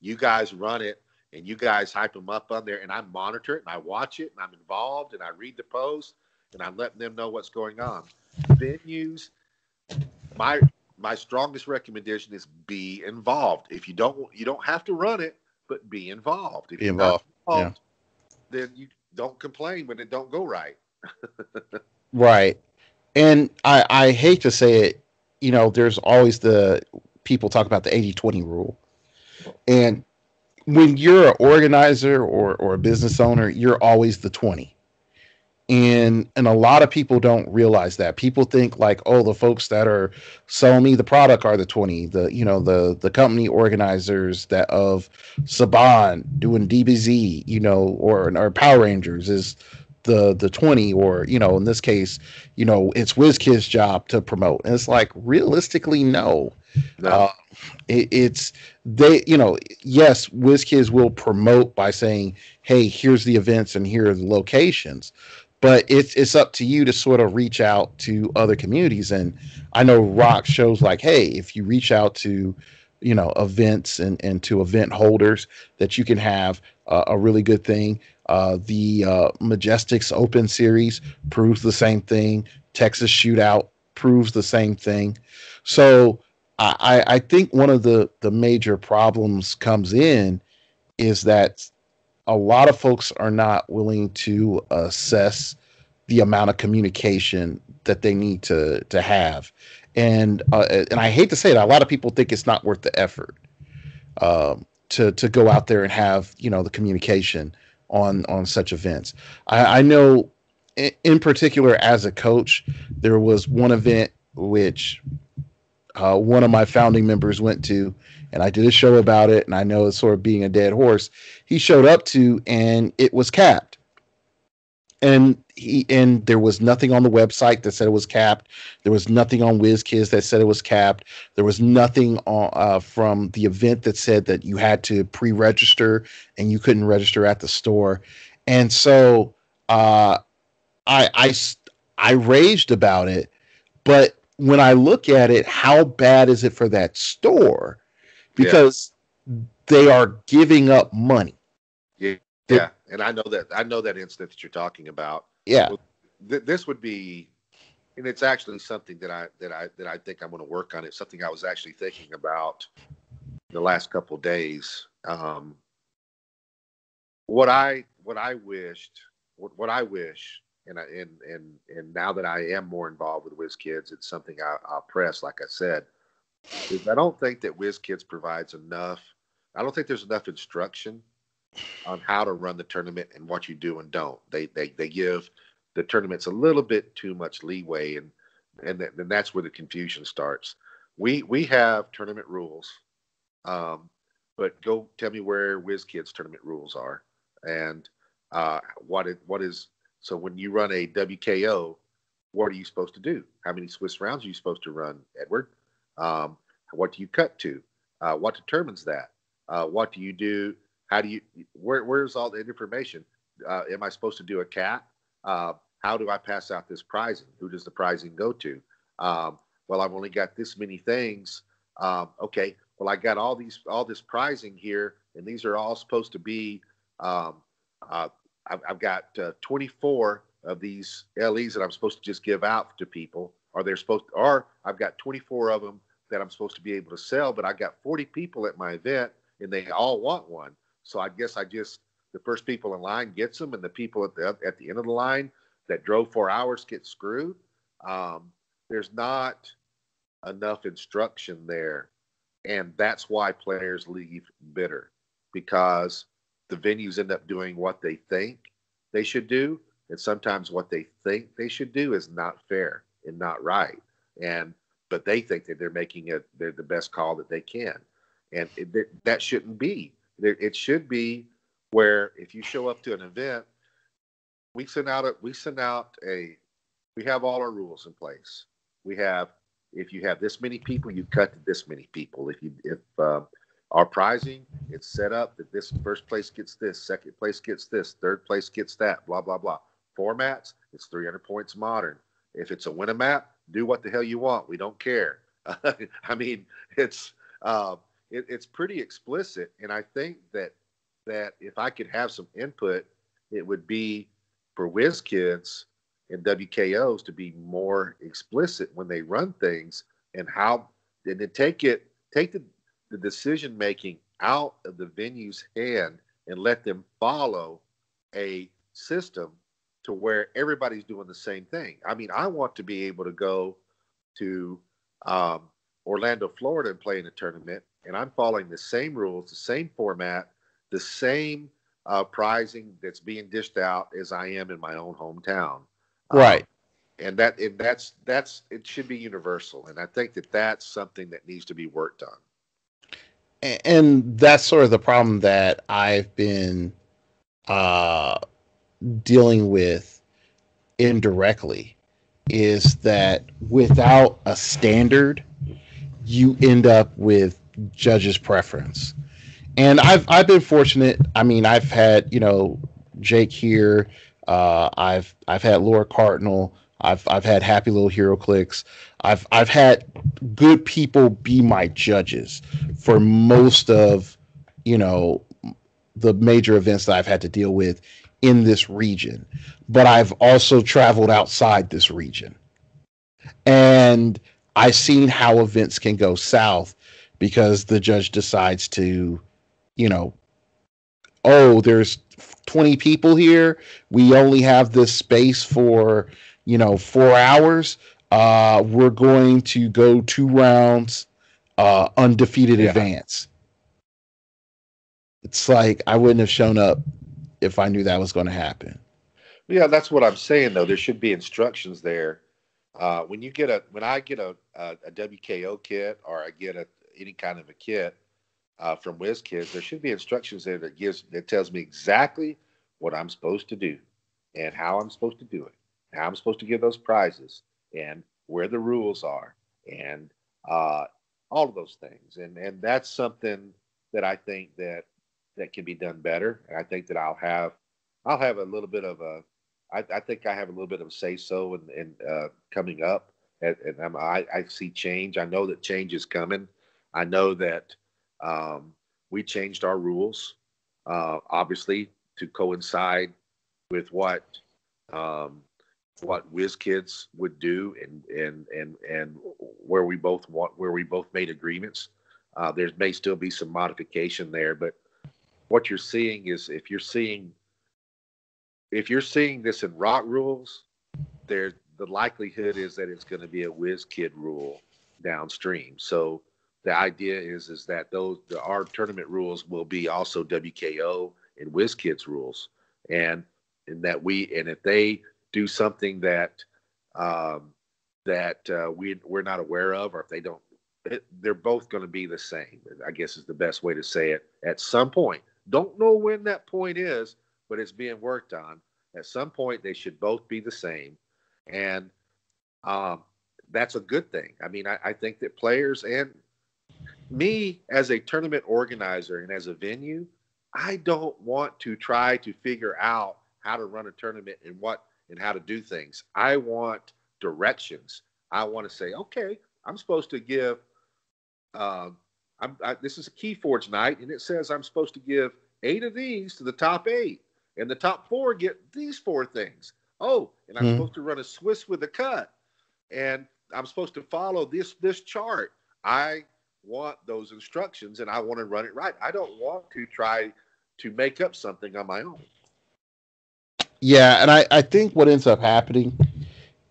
You guys run it, and you guys hype them up on there, and I monitor it, and I watch it, and I'm involved, and I read the posts, and I'm letting them know what's going on. Venues, my my strongest recommendation is be involved. If you don't have to run it, but be involved. If Be you're not involved. Yeah. involved, then you don't complain when it don't go right. Right. And I hate to say it, there's always the people talk about the 80-20 rule. And when you're an organizer or a business owner, you're always the 20. And a lot of people don't realize that. People think like, oh, the folks that are selling me the product are the 20. The company organizers that of Saban doing DBZ, or Power Rangers is the 20, or in this case, it's WizKid's job to promote. And it's like, realistically, no. No, uh, it's they, yes, WizKids will promote by saying, hey, here's the events and here are the locations, but it's up to you to sort of reach out to other communities. And I know Rock shows like, hey, if you reach out to events and to event holders, that you can have a really good thing. The Majestics Open Series proves the same thing. Texas Shootout proves the same thing. So I think one of the major problems comes in is that a lot of folks are not willing to assess the amount of communication that they need to have. And I hate to say it, a lot of people think it's not worth the effort to go out there and have the communication on such events. I know in particular, as a coach, there was one event which one of my founding members went to, and I did a show about it. And I know it's sort of being a dead horse. He showed up to, and it was capped. And there was nothing on the website that said it was capped. There was nothing on WizKids that said it was capped. There was nothing from the event that said that you had to pre-register and you couldn't register at the store. And so uh, I, I I raged about it. But when I look at it, how bad is it for that store? yeah, Because they are giving up money. yeah, They're, yeah. And I know that incident that you're talking about. yeah. Well, this would be, and it's actually something that I think I'm going to work on. It's something I was actually thinking about the last couple of days. What I wish, and now that I am more involved with WizKids, it's something I'll press. Like I said, is I don't think that WizKids provides enough. I don't think there's enough instruction on how to run the tournament and what you do and don't. They give the tournaments a little bit too much leeway, and that's where the confusion starts. We have tournament rules, um, but go tell me where WizKids tournament rules are, and what is so when you run a WKO, what are you supposed to do? How many Swiss rounds are you supposed to run, Edward? What do you cut to? What determines that? What do you do? How do you? Where's all that information? Am I supposed to do a cap? How do I pass out this prizing? Who does the prizing go to? Well, I've only got this many things. Okay, well, I got all this prizing here, and these are all supposed to be. Um, uh, I've got 24 of these LEs that I'm supposed to just give out to people. Or I've got 24 of them that I'm supposed to be able to sell, but I got 40 people at my event, and they all want one. So I guess the first people in line gets them, and the people at the end of the line that drove 4 hours get screwed. There's not enough instruction there, and that's why players leave bitter, because the venues end up doing what they think they should do, and sometimes what they think they should do is not fair and not right, and but they think that they're the best call that they can, and that shouldn't be. It should be where if you show up to an event, we we have all our rules in place. We have, if you have this many people, you cut to this many people. If our prizing, it's set up that this first place gets this, second place gets this, third place gets that, blah blah blah. Formats, it's 300 points modern. If it's a Wynnum app, do what the hell you want. We don't care. I mean, it's pretty explicit, and I think that if I could have some input, it would be for whiz kids and WKOs to be more explicit when they run things, and then take the decision making out of the venue's hand and let them follow a system to where everybody's doing the same thing. I mean, I want to be able to go to Orlando, Florida, and play in a tournament, and I'm following the same rules, the same format, the same prizing that's being dished out as I am in my own hometown. Right. That's it should be universal, and I think that that's something that needs to be worked on. And that's sort of the problem that I've been uh, dealing with indirectly, is that without a standard, you end up with judges' preference. And I've been fortunate. I mean, I've had Jake here. I've had Laura Cardinal. I've had Happy Little heroclix. I've had good people be my judges for most of you know the major events that I've had to deal with in this region. But I've also traveled outside this region, and I've seen how events can go south because the judge decides to, you know, oh, there's 20 people here. We only have this space for, 4 hours. We're going to go 2 rounds, undefeated Yeah, advance. It's like I wouldn't have shown up if I knew that was going to happen. yeah, that's what I'm saying though. There should be instructions there. When I get a WKO kit, or I get any kind of a kit from WizKids, there should be instructions there that tells me exactly what I'm supposed to do and how I'm supposed to do it, how I'm supposed to give those prizes, and where the rules are, and uh, all of those things. And that's something that I think that can be done better. And I think that I'll have a little bit of I think I have a little bit of a say so in coming up. I see change. I know that change is coming. I know that um, we changed our rules, obviously, to coincide with um, what Whiz Kids would do, and where we both made agreements. There may still be some modification there, but what you're seeing is if you're seeing this in rock rules, there the likelihood is that it's going to be a whiz kid rule downstream. So the idea is that our tournament rules will be also WKO and whiz kids rules, and and if they do something um, that we're not aware of, or if they don't, they're both going to be the same. I guess is the best way to say it. At some point, don't know when that point is, but it's being worked on. At some point, they should both be the same, and um, that's a good thing. I mean, I think that players and me as a tournament organizer and as a venue, I don't want to try to figure out how to run a tournament and and how to do things. I want directions. I want to say, okay, I'm supposed to give. Uh, this is a Key Forge night, and it says I'm supposed to give 8 of these to the top 8, and the top 4 get these 4 things. Oh, and I'm Hmm. supposed to run a Swiss with a cut, and I'm supposed to follow this chart. I want those instructions, and I want to run it right. I don't want to try to make up something on my own. Yeah, and I think what ends up happening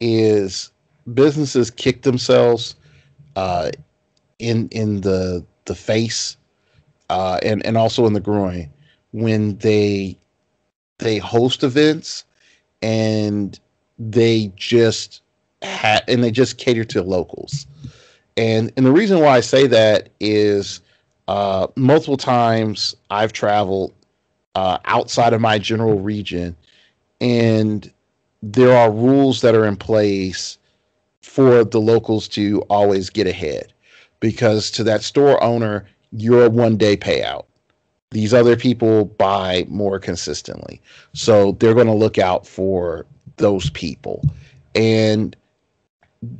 is businesses kick themselves uh, in the face and also in the groin when they host events and they just cater to locals. And the reason why I say that is multiple times I've traveled outside of my general region, and there are rules that are in place for the locals to always get ahead, because to that store owner, you're a 1 day payout. These other people buy more consistently, so they're going to look out for those people. And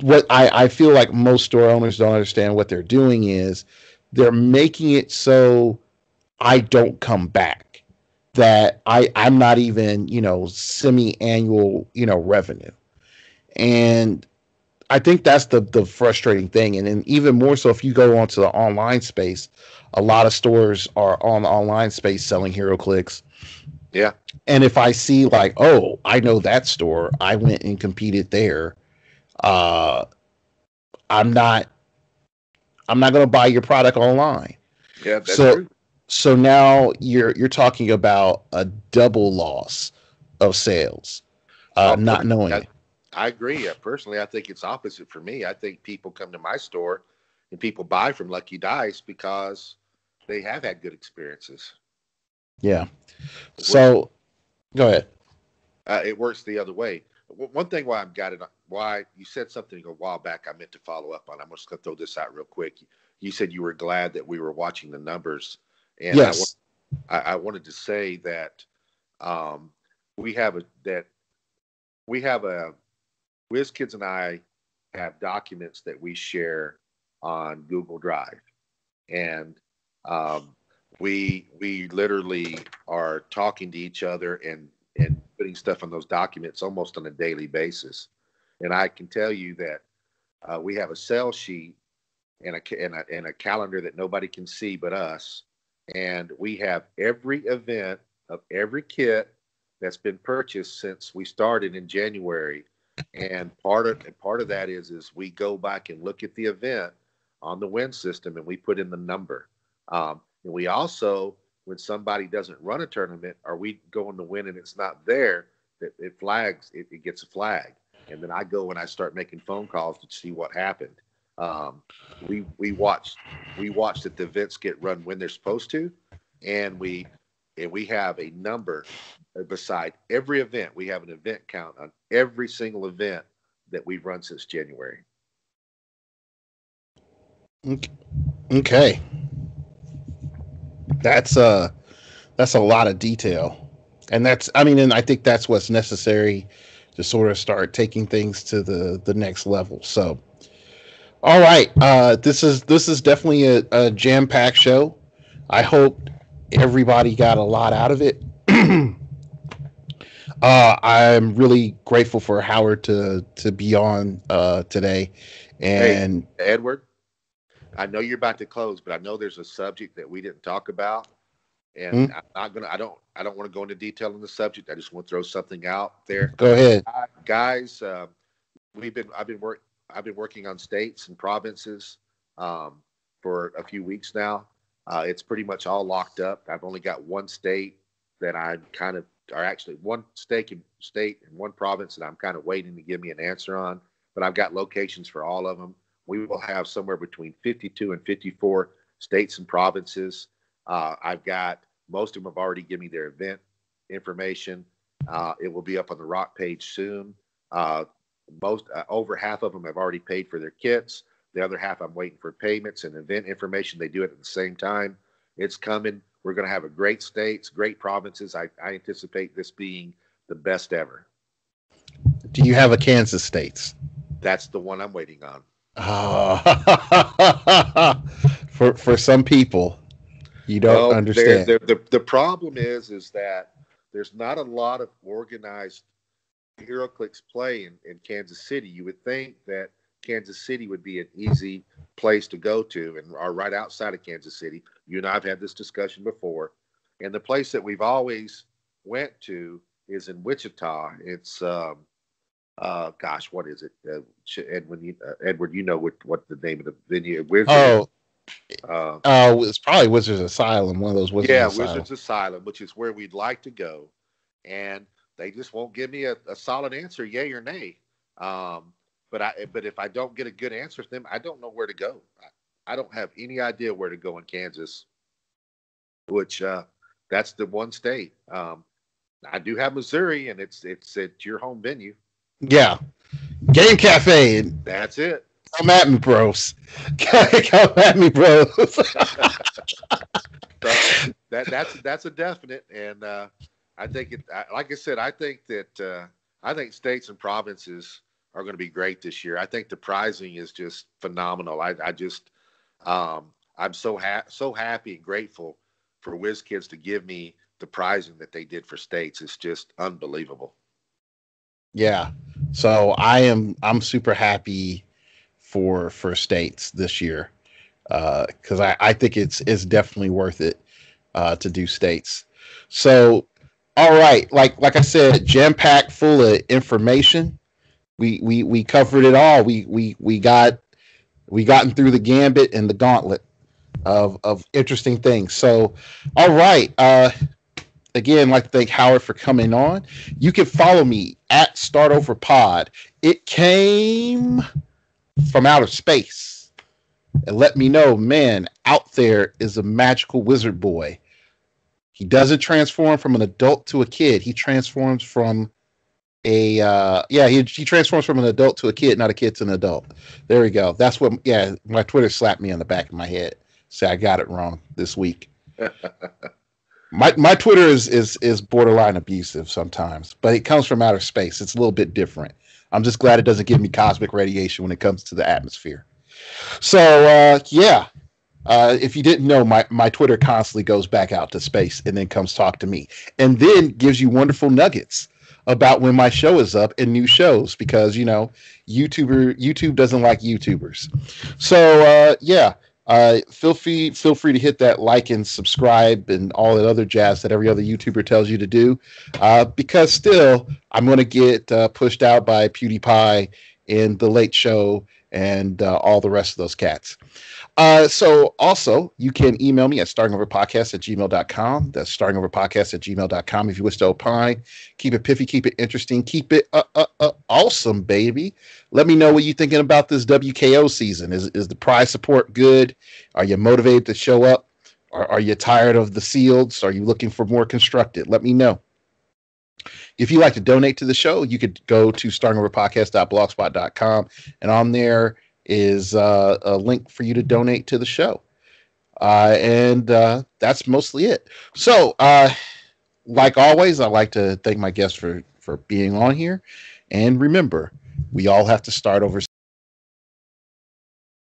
what I feel like most store owners don't understand what they're doing is they're making it so I don't come back, that I'm not even, semi-annual, revenue. And I think that's the frustrating thing. And then even more so if you go onto the online space, a lot of stores are on the online space selling heroclix. Yeah, And if I see like, oh, I know that store, I went and competed there, uh I'm not I'm not going to buy your product online. yeah, that's So true. so now you're talking about a double loss of sales, not Personally, knowing I, it. I agree. Personally, I think it's opposite for me. I think people come to my store and people buy from Lucky Dice because they have had good experiences. Yeah. It works. So go ahead. It works the other way. One thing why I've got it, why you said something a while back, I meant to follow up on. I'm just going to throw this out real quick. You said you were glad that we were watching the numbers, and Yes. I wanted to say that um, we have a that we have a Wiz Kids and I have documents that we share on Google Drive, and um, we literally are talking to each other and putting stuff on those documents almost on a daily basis. And I can tell you that we have a sales sheet and a calendar that nobody can see but us, and we have every event of every kit that's been purchased since we started in January. And part of that is we go back and look at the event on the win system, and we put in the number. And we also, when somebody doesn't run a tournament or we go on to win and it's not there, that it flags, it gets a flag. And then I go and I start making phone calls to see what happened. Um, we watched that the events get run when they're supposed to, and we have a number beside every event. We have an event count on every single event that we've run since January. Okay. That's that's a lot of detail. And I think that's what's necessary to sort of start taking things to the next level. So, all right, this is definitely a jam packed show. I hope everybody got a lot out of it. I'm really grateful for Howard to be on today, Hey, and Edward, I know you're about to close, but I know there's a subject that we didn't talk about, and hmm, I don't want to go into detail on the subject. I just want to throw something out there, go ahead. guys. We've been I've been working on states and provinces um, for a few weeks now. It's pretty much all locked up. I've only got one state that I'm kind of, or actually one state and one province that I'm kind of waiting to give me an answer on. But I've got locations for all of them. We will have somewhere between 52 and 54 states and provinces. I've got most of them have already given me their event information. It will be up on the Rock page soon. Uh, most over half of them have already paid for their kits. The other half, I'm waiting for payments and event information. They do it at the same time. It's coming. We're going to have a great states, great provinces. I anticipate this being the best ever. Do you have a Kansas States? That's the one I'm waiting on. For some people, you don't Well, understand. the problem is that there's not a lot of organized heroclix play in Kansas City. You would think that Kansas City would be an easy place to go to, and are right outside of Kansas City. You and I have had this discussion before, and the place that we've always went to is in Wichita. It's gosh, what is it? Edward, you know what the name of the venue? Wizard. Oh, Uh, it's probably Wizards Asylum, one of those Wizards yeah, Asylum. Wizards Asylum, which is where we'd like to go, and they just won't give me a solid answer, yay or nay. But if I don't get a good answer from them, I don't know where to go. I don't have any idea where to go in Kansas, which that's the one state. I do have Missouri, and it's at your home venue. Yeah, Game Cafe. That's it. Come at me, bros. Come at me, bros. So that's a definite, and I think it. Like I said, I think that I think states and provinces are going to be great this year. I think the prizing is just phenomenal. I just I'm so happy and grateful for WizKids to give me the prizing that they did for states. It's just unbelievable. Yeah. So I'm super happy for states this year because I think it's definitely worth it to do states. So all right, like I said, jam packed full of information. We covered it all. We gotten through the gambit and the gauntlet of interesting things. So all right, again, I'd like to thank Howard for coming on. You can follow me at Start Over Pod. It came from outer space and let me know, man, out there is a magical wizard boy. He doesn't transform from an adult to a kid. He transforms from he transforms from an adult to a kid, not a kid to an adult. There we go. That's what my Twitter slapped me on the back of my head. Say I got it wrong this week. My Twitter is borderline abusive sometimes, but it comes from outer space. It's a little bit different. I'm just glad it doesn't give me cosmic radiation when it comes to the atmosphere. So if you didn't know, my Twitter constantly goes back out to space and then comes talk to me, and then gives you wonderful nuggets about when my show is up and new shows because YouTube doesn't like YouTubers. So feel free to hit that like and subscribe and all that other jazz that every other YouTuber tells you to do, because still I'm going to get pushed out by PewDiePie and The Late Show and all the rest of those cats. So also you can email me at startingoverpodcast@gmail.com. That's startingoverpodcast@gmail.com. If you wish to opine, keep it piffy, keep it interesting, keep it awesome, baby. Let me know what you're thinking about this WKO season. Is the prize support good? Are you motivated to show up? Are you tired of the sealeds? Are you looking for more constructed? Let me know. If you'd like to donate to the show, you could go to startingoverpodcast.blogspot.com, and on there is a link for you to donate to the show. And that's mostly it. So, like always, I'd like to thank my guests for being on here. And remember, we all have to start over